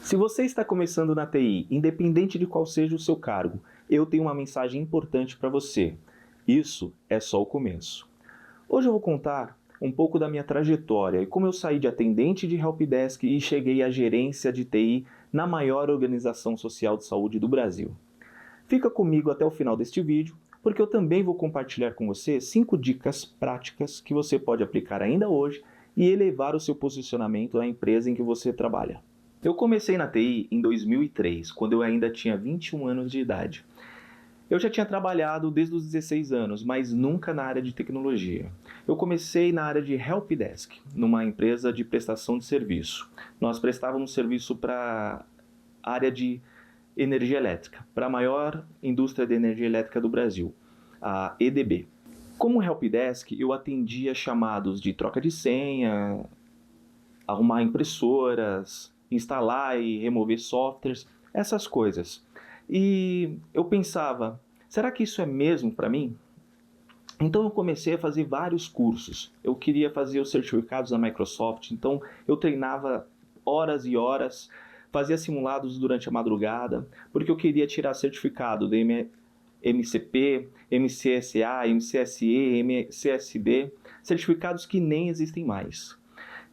Se você está começando na TI, independente de qual seja o seu cargo, eu tenho uma mensagem importante para você. Isso é só o começo. Hoje eu vou contar um pouco da minha trajetória e como eu saí de atendente de helpdesk e cheguei à gerência de TI na maior organização social de saúde do Brasil. Fica comigo até o final deste vídeo, porque eu também vou compartilhar com você 5 dicas práticas que você pode aplicar ainda hoje e elevar o seu posicionamento na empresa em que você trabalha. Eu comecei na TI em 2003, quando eu ainda tinha 21 anos de idade. Eu já tinha trabalhado desde os 16 anos, mas nunca na área de tecnologia. Eu comecei na área de helpdesk, numa empresa de prestação de serviço. Nós prestávamos serviço para a área de energia elétrica, para a maior indústria de energia elétrica do Brasil, a EDB. Como helpdesk, eu atendia chamados de troca de senha, arrumar impressoras, instalar e remover softwares, essas coisas. E eu pensava, será que isso é mesmo para mim? Então eu comecei a fazer vários cursos. Eu queria fazer os certificados da Microsoft, então eu treinava horas e horas, fazia simulados durante a madrugada, porque eu queria tirar certificado de MCP, MCSA, MCSE, MCSD, certificados que nem existem mais.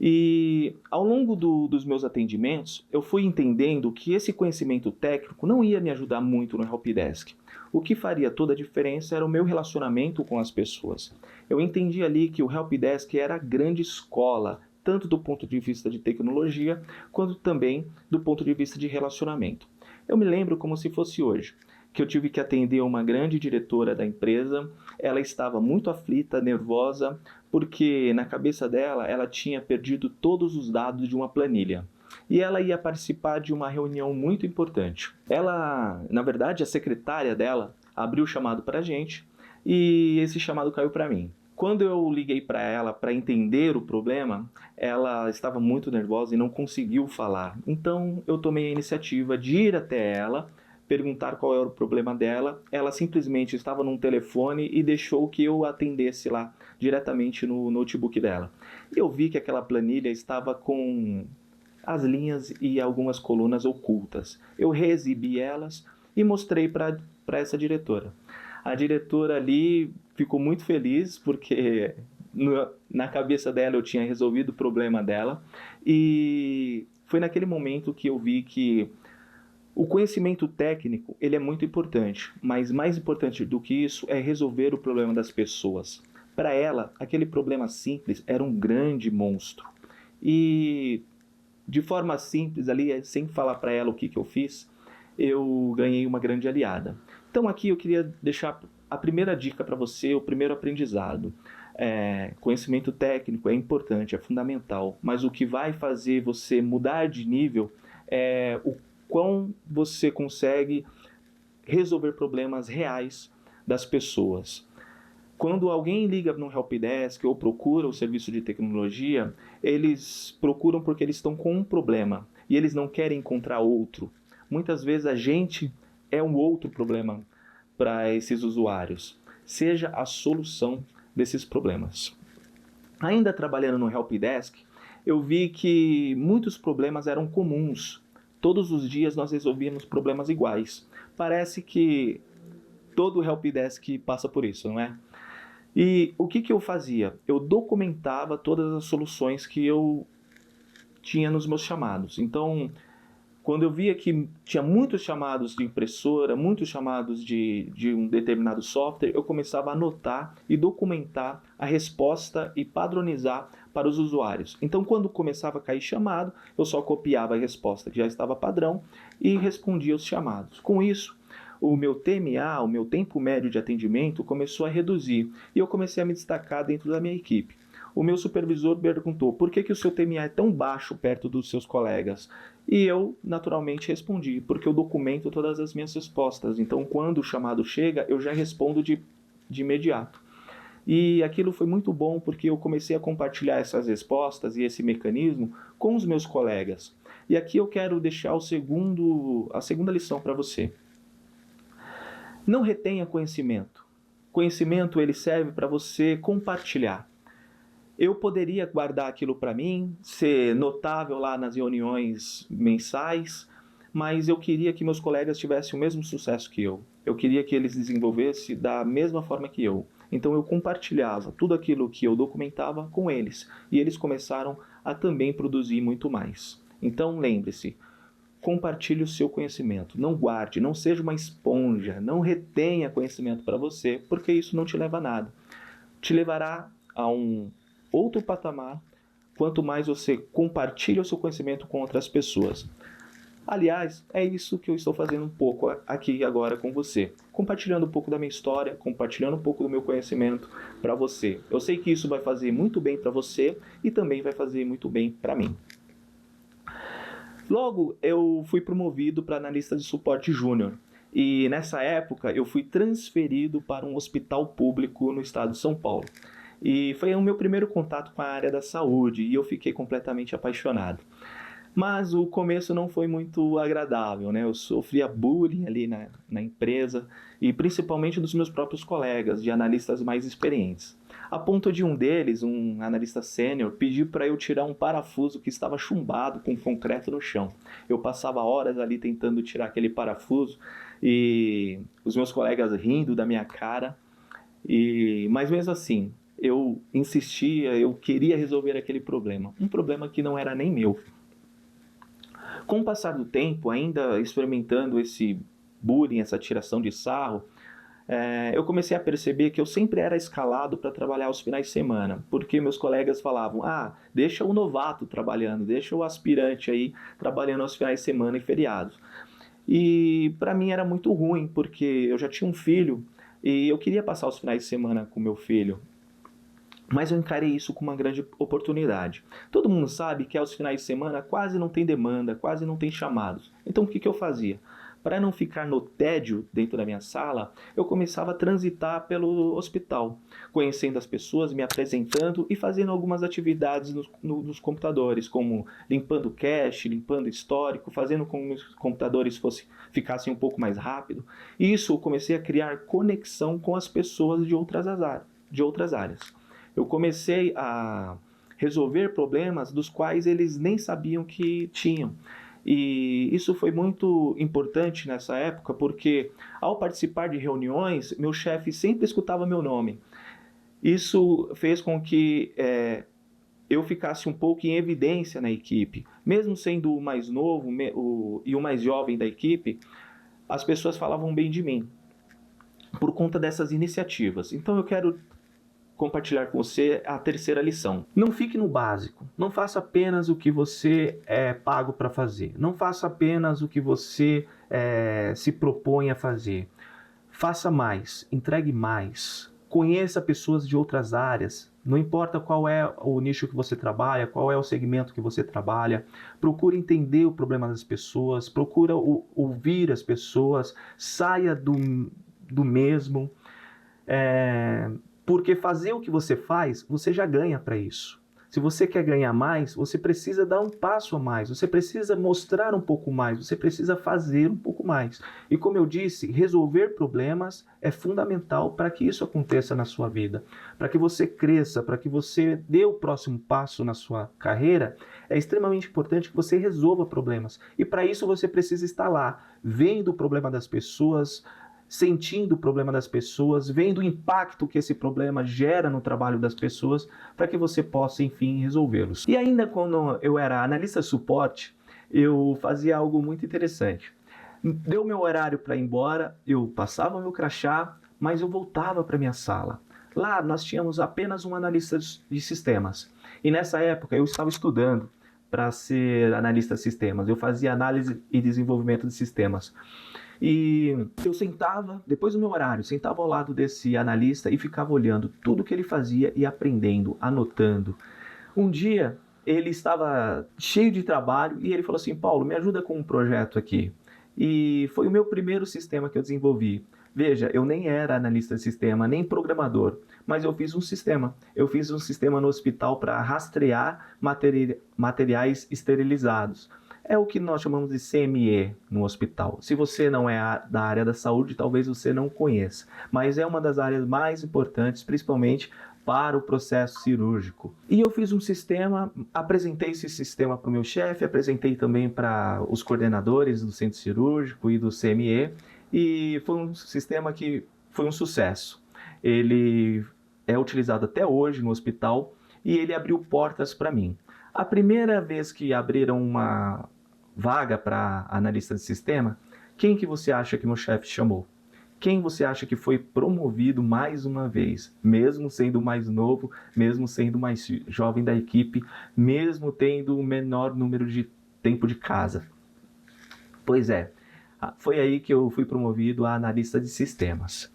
E ao longo dos meus atendimentos, eu fui entendendo que esse conhecimento técnico não ia me ajudar muito no helpdesk. O que faria toda a diferença era o meu relacionamento com as pessoas. Eu entendi ali que o helpdesk era a grande escola, tanto do ponto de vista de tecnologia, quanto também do ponto de vista de relacionamento. Eu me lembro como se fosse hoje, que eu tive que atender uma grande diretora da empresa. Ela estava muito aflita, nervosa, porque na cabeça dela, ela tinha perdido todos os dados de uma planilha. E ela ia participar de uma reunião muito importante. Ela, na verdade, a secretária dela abriu o chamado para a gente e esse chamado caiu para mim. Quando eu liguei para ela para entender o problema, ela estava muito nervosa e não conseguiu falar. Então eu tomei a iniciativa de ir até ela, perguntar qual era o problema dela. Ela simplesmente estava num telefone e deixou que eu atendesse lá diretamente no notebook dela. Eu vi que aquela planilha estava com as linhas e algumas colunas ocultas. Eu reexibi elas e mostrei para essa diretora. A diretora ali ficou muito feliz porque na cabeça dela eu tinha resolvido o problema dela, e foi naquele momento que eu vi que o conhecimento técnico, ele é muito importante, mas mais importante do que isso é resolver o problema das pessoas. Para ela, aquele problema simples era um grande monstro. E de forma simples ali, sem falar para ela o que eu fiz, eu ganhei uma grande aliada. Então aqui eu queria deixar a primeira dica para você, o primeiro aprendizado. Conhecimento técnico é importante, é fundamental, mas o que vai fazer você mudar de nível é o quão você consegue resolver problemas reais das pessoas. Quando alguém liga no helpdesk ou procura o serviço de tecnologia, eles procuram porque eles estão com um problema e eles não querem encontrar outro. Muitas vezes a gente é um outro problema para esses usuários. Seja a solução desses problemas. Ainda trabalhando no helpdesk, eu vi que muitos problemas eram comuns. Todos os dias nós resolvíamos problemas iguais. Parece que todo helpdesk passa por isso, não é? E o que eu fazia? Eu documentava todas as soluções que eu tinha nos meus chamados. Então, quando eu via que tinha muitos chamados de impressora, muitos chamados de um determinado software, eu começava a anotar e documentar a resposta e padronizar para os usuários. Então, quando começava a cair chamado, eu só copiava a resposta que já estava padrão e respondia os chamados. Com isso, o meu TMA, o meu tempo médio de atendimento, começou a reduzir e eu comecei a me destacar dentro da minha equipe. O meu supervisor perguntou, por que o seu TMA é tão baixo perto dos seus colegas? E eu, naturalmente, respondi, porque eu documento todas as minhas respostas. Então, quando o chamado chega, eu já respondo de imediato. E aquilo foi muito bom, porque eu comecei a compartilhar essas respostas e esse mecanismo com os meus colegas. E aqui eu quero deixar a segunda lição para você. Não retenha conhecimento. Conhecimento, ele serve para você compartilhar. Eu poderia guardar aquilo para mim, ser notável lá nas reuniões mensais, mas eu queria que meus colegas tivessem o mesmo sucesso que eu. Eu queria que eles desenvolvessem da mesma forma que eu. Então eu compartilhava tudo aquilo que eu documentava com eles, e eles começaram a também produzir muito mais. Então lembre-se, compartilhe o seu conhecimento, não guarde, não seja uma esponja, não retenha conhecimento para você, porque isso não te leva a nada. Te levará a um outro patamar, quanto mais você compartilha o seu conhecimento com outras pessoas. Aliás, é isso que eu estou fazendo um pouco aqui agora com você. Compartilhando um pouco da minha história, compartilhando um pouco do meu conhecimento para você. Eu sei que isso vai fazer muito bem para você e também vai fazer muito bem para mim. Logo, eu fui promovido para analista de suporte júnior. E nessa época eu fui transferido para um hospital público no estado de São Paulo. E foi o meu primeiro contato com a área da saúde e eu fiquei completamente apaixonado. Mas o começo não foi muito agradável, né? Eu sofria bullying ali na empresa e principalmente dos meus próprios colegas, de analistas mais experientes. A ponto de um deles, um analista sênior, pedir para eu tirar um parafuso que estava chumbado com concreto no chão. Eu passava horas ali tentando tirar aquele parafuso e os meus colegas rindo da minha cara. Mas mesmo assim, eu insistia, eu queria resolver aquele problema. Um problema que não era nem meu. Com o passar do tempo, ainda experimentando esse bullying, essa tiração de sarro, eu comecei a perceber que eu sempre era escalado para trabalhar aos finais de semana, porque meus colegas falavam, deixa o novato trabalhando, deixa o aspirante aí trabalhando aos finais de semana e feriados. E para mim era muito ruim, porque eu já tinha um filho e eu queria passar os finais de semana com meu filho. Mas eu encarei isso como uma grande oportunidade. Todo mundo sabe que aos finais de semana quase não tem demanda, quase não tem chamados. Então o que eu fazia? Para não ficar no tédio dentro da minha sala, eu começava a transitar pelo hospital, conhecendo as pessoas, me apresentando e fazendo algumas atividades nos computadores, como limpando cache, limpando histórico, fazendo com que os computadores ficassem um pouco mais rápido. E isso eu comecei a criar conexão com as pessoas de outras áreas. Eu comecei a resolver problemas dos quais eles nem sabiam que tinham. E isso foi muito importante nessa época, porque ao participar de reuniões, meu chefe sempre escutava meu nome. Isso fez com que eu ficasse um pouco em evidência na equipe. Mesmo sendo o mais novo e o mais jovem da equipe, as pessoas falavam bem de mim, por conta dessas iniciativas. Então eu quero compartilhar com você a terceira lição. Não fique no básico. Não faça apenas o que você é pago para fazer. Não faça apenas o que você se propõe a fazer. Faça mais. Entregue mais. Conheça pessoas de outras áreas. Não importa qual é o nicho que você trabalha, qual é o segmento que você trabalha. Procure entender o problema das pessoas. Procure ouvir as pessoas. Saia do mesmo. Porque fazer o que você faz, você já ganha para isso. Se você quer ganhar mais, você precisa dar um passo a mais, você precisa mostrar um pouco mais, você precisa fazer um pouco mais. E como eu disse, resolver problemas é fundamental para que isso aconteça na sua vida. Para que você cresça, para que você dê o próximo passo na sua carreira, é extremamente importante que você resolva problemas. E para isso você precisa estar lá, vendo o problema das pessoas, sentindo o problema das pessoas, vendo o impacto que esse problema gera no trabalho das pessoas, para que você possa, enfim, resolvê-los. E ainda quando eu era analista de suporte, eu fazia algo muito interessante. Deu meu horário para ir embora, eu passava meu crachá, mas eu voltava para minha sala. Lá nós tínhamos apenas um analista de sistemas. E nessa época eu estava estudando para ser analista de sistemas. Eu fazia análise e desenvolvimento de sistemas. E eu sentava, depois do meu horário, sentava ao lado desse analista e ficava olhando tudo que ele fazia e aprendendo, anotando. Um dia, ele estava cheio de trabalho e ele falou assim, Paulo, me ajuda com um projeto aqui. E foi o meu primeiro sistema que eu desenvolvi. Veja, eu nem era analista de sistema, nem programador, mas eu fiz um sistema. Eu fiz um sistema no hospital para rastrear materiais esterilizados. É o que nós chamamos de CME no hospital. Se você não é da área da saúde, talvez você não conheça. Mas é uma das áreas mais importantes, principalmente para o processo cirúrgico. E eu fiz um sistema, apresentei esse sistema para o meu chefe, apresentei também para os coordenadores do centro cirúrgico e do CME, e foi um sistema que foi um sucesso. Ele é utilizado até hoje no hospital e ele abriu portas para mim. A primeira vez que abriram uma vaga para analista de sistema, quem que você acha que meu chefe chamou? Quem você acha que foi promovido mais uma vez, mesmo sendo mais novo, mesmo sendo mais jovem da equipe, mesmo tendo o menor número de tempo de casa? Pois é, foi aí que eu fui promovido a analista de sistemas.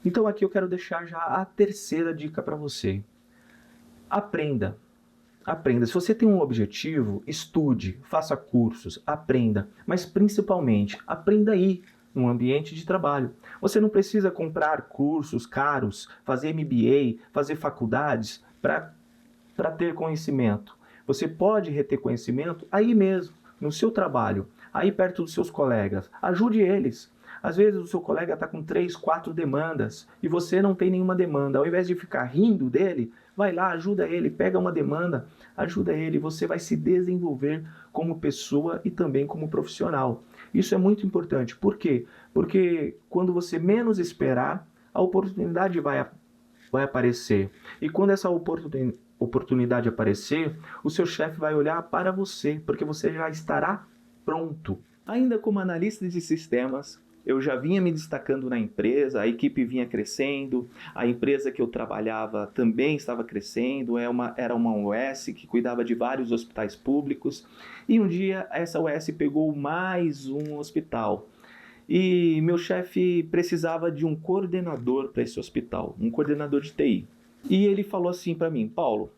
Então aqui eu quero deixar já a terceira dica para você. Aprenda. Aprenda. Se você tem um objetivo, estude, faça cursos, aprenda. Mas principalmente, aprenda aí, no ambiente de trabalho. Você não precisa comprar cursos caros, fazer MBA, fazer faculdades para ter conhecimento. Você pode reter conhecimento aí mesmo, no seu trabalho, aí perto dos seus colegas. Ajude eles. Às vezes o seu colega está com 3, 4 demandas e você não tem nenhuma demanda. Ao invés de ficar rindo dele, vai lá, ajuda ele, pega uma demanda, ajuda ele. Você vai se desenvolver como pessoa e também como profissional. Isso é muito importante. Por quê? Porque quando você menos esperar, a oportunidade vai aparecer. E quando essa oportunidade aparecer, o seu chefe vai olhar para você, porque você já estará pronto. Ainda como analista de sistemas, eu já vinha me destacando na empresa, a equipe vinha crescendo, a empresa que eu trabalhava também estava crescendo, era uma UES que cuidava de vários hospitais públicos, e um dia essa UES pegou mais um hospital. E meu chefe precisava de um coordenador para esse hospital, um coordenador de TI. E ele falou assim para mim: Paulo,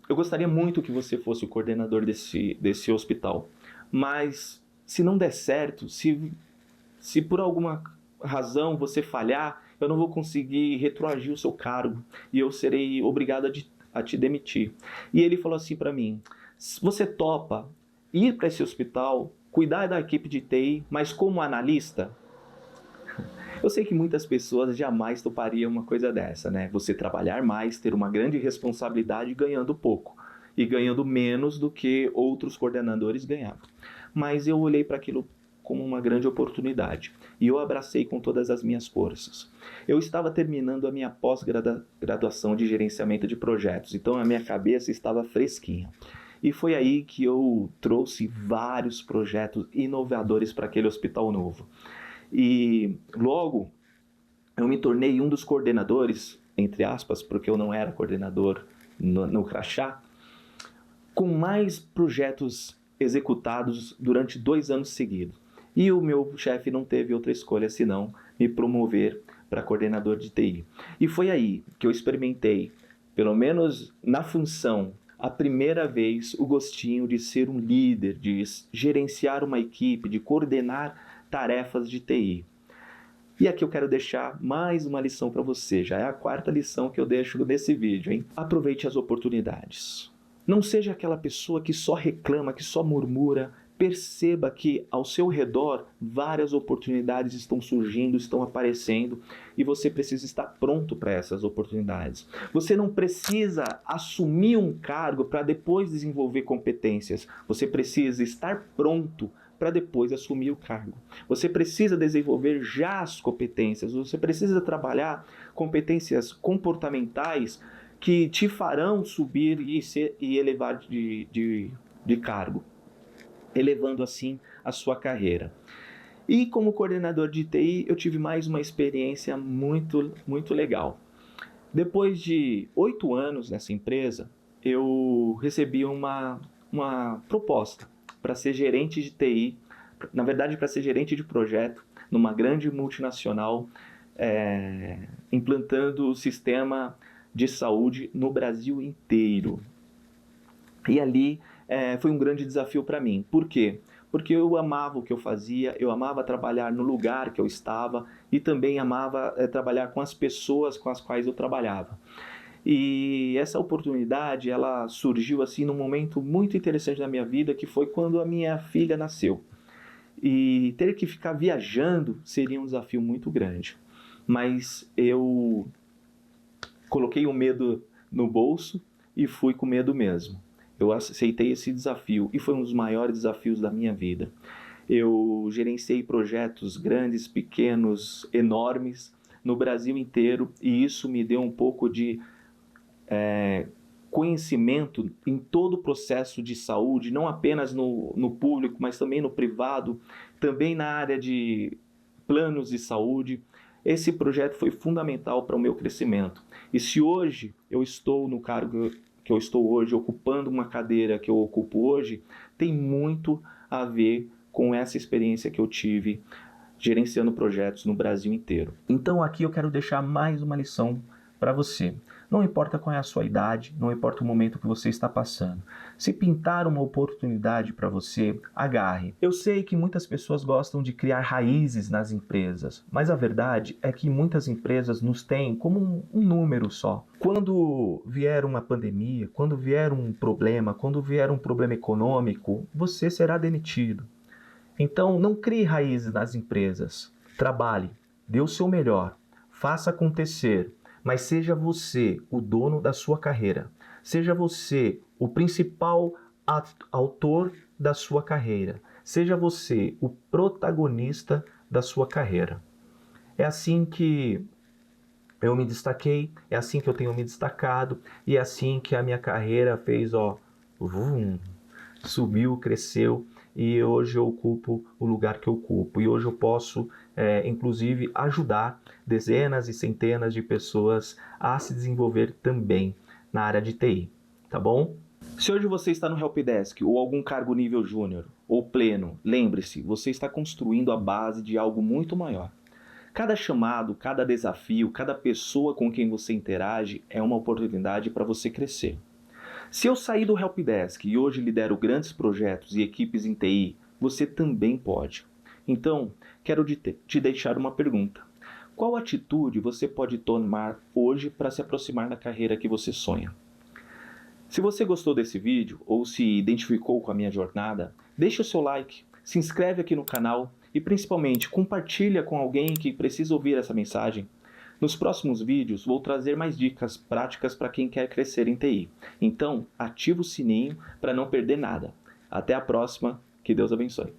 eu gostaria muito que você fosse o coordenador desse hospital, mas se não der certo, se por alguma razão você falhar, eu não vou conseguir retroagir o seu cargo e eu serei obrigado a te demitir. E ele falou assim para mim: você topa ir para esse hospital, cuidar da equipe de TI, mas como analista? Eu sei que muitas pessoas jamais topariam uma coisa dessa, né? Você trabalhar mais, ter uma grande responsabilidade ganhando pouco e ganhando menos do que outros coordenadores ganhavam. Mas eu olhei para aquilo como uma grande oportunidade e eu abracei com todas as minhas forças. Eu estava terminando a minha pós-graduação de gerenciamento de projetos, então a minha cabeça estava fresquinha. E foi aí que eu trouxe vários projetos inovadores para aquele hospital novo. E logo eu me tornei um dos coordenadores, entre aspas, porque eu não era coordenador no crachá, com mais projetos executados durante 2 anos seguidos. E o meu chefe não teve outra escolha senão me promover para coordenador de TI. E foi aí que eu experimentei, pelo menos na função, a primeira vez o gostinho de ser um líder, de gerenciar uma equipe, de coordenar tarefas de TI. E aqui eu quero deixar mais uma lição para você, já é a 4ª lição que eu deixo nesse vídeo, hein? Aproveite as oportunidades. Não seja aquela pessoa que só reclama, que só murmura. Perceba que ao seu redor várias oportunidades estão surgindo, estão aparecendo e você precisa estar pronto para essas oportunidades. Você não precisa assumir um cargo para depois desenvolver competências. Você precisa estar pronto para depois assumir o cargo. Você precisa desenvolver já as competências. Você precisa trabalhar competências comportamentais que te farão subir e elevar de cargo, elevando assim a sua carreira. E como coordenador de TI, eu tive mais uma experiência muito, muito legal. Depois de 8 anos nessa empresa, eu recebi uma proposta para ser gerente de TI, na verdade para ser gerente de projeto, numa grande multinacional, implantando o sistema de saúde no Brasil inteiro. E ali foi um grande desafio para mim. Por quê? Porque eu amava o que eu fazia, eu amava trabalhar no lugar que eu estava e também amava trabalhar com as pessoas com as quais eu trabalhava. E essa oportunidade, ela surgiu assim num momento muito interessante da minha vida, que foi quando a minha filha nasceu. E ter que ficar viajando seria um desafio muito grande. Mas eu coloquei o medo no bolso e fui com medo mesmo. Eu aceitei esse desafio e foi um dos maiores desafios da minha vida. Eu gerenciei projetos grandes, pequenos, enormes no Brasil inteiro e isso me deu um pouco de conhecimento em todo o processo de saúde, não apenas no público, mas também no privado, também na área de planos de saúde. Esse projeto foi fundamental para o meu crescimento. E se hoje eu estou no cargo que eu estou hoje, ocupando uma cadeira que eu ocupo hoje, tem muito a ver com essa experiência que eu tive gerenciando projetos no Brasil inteiro. Então aqui eu quero deixar mais uma lição para você. Não importa qual é a sua idade, não importa o momento que você está passando. Se pintar uma oportunidade para você, agarre. Eu sei que muitas pessoas gostam de criar raízes nas empresas, mas a verdade é que muitas empresas nos têm como um número só. Quando vier uma pandemia, quando vier um problema econômico, você será demitido. Então, não crie raízes nas empresas. Trabalhe, dê o seu melhor, faça acontecer, mas seja você o dono da sua carreira. Seja você o principal autor da sua carreira. Seja você o protagonista da sua carreira. É assim que eu me destaquei, é assim que eu tenho me destacado e é assim que a minha carreira fez, subiu, cresceu. E hoje eu ocupo o lugar que eu ocupo. E hoje eu posso, inclusive, ajudar dezenas e centenas de pessoas a se desenvolver também na área de TI. Tá bom? Se hoje você está no Helpdesk ou algum cargo nível júnior ou pleno, lembre-se, você está construindo a base de algo muito maior. Cada chamado, cada desafio, cada pessoa com quem você interage é uma oportunidade para você crescer. Se eu sair do Helpdesk e hoje lidero grandes projetos e equipes em TI, você também pode. Então, quero te deixar uma pergunta. Qual atitude você pode tomar hoje para se aproximar da carreira que você sonha? Se você gostou desse vídeo ou se identificou com a minha jornada, deixe o seu like, se inscreve aqui no canal e principalmente compartilha com alguém que precisa ouvir essa mensagem. Nos próximos vídeos vou trazer mais dicas práticas para quem quer crescer em TI. Então, ativa o sininho para não perder nada. Até a próxima, que Deus abençoe.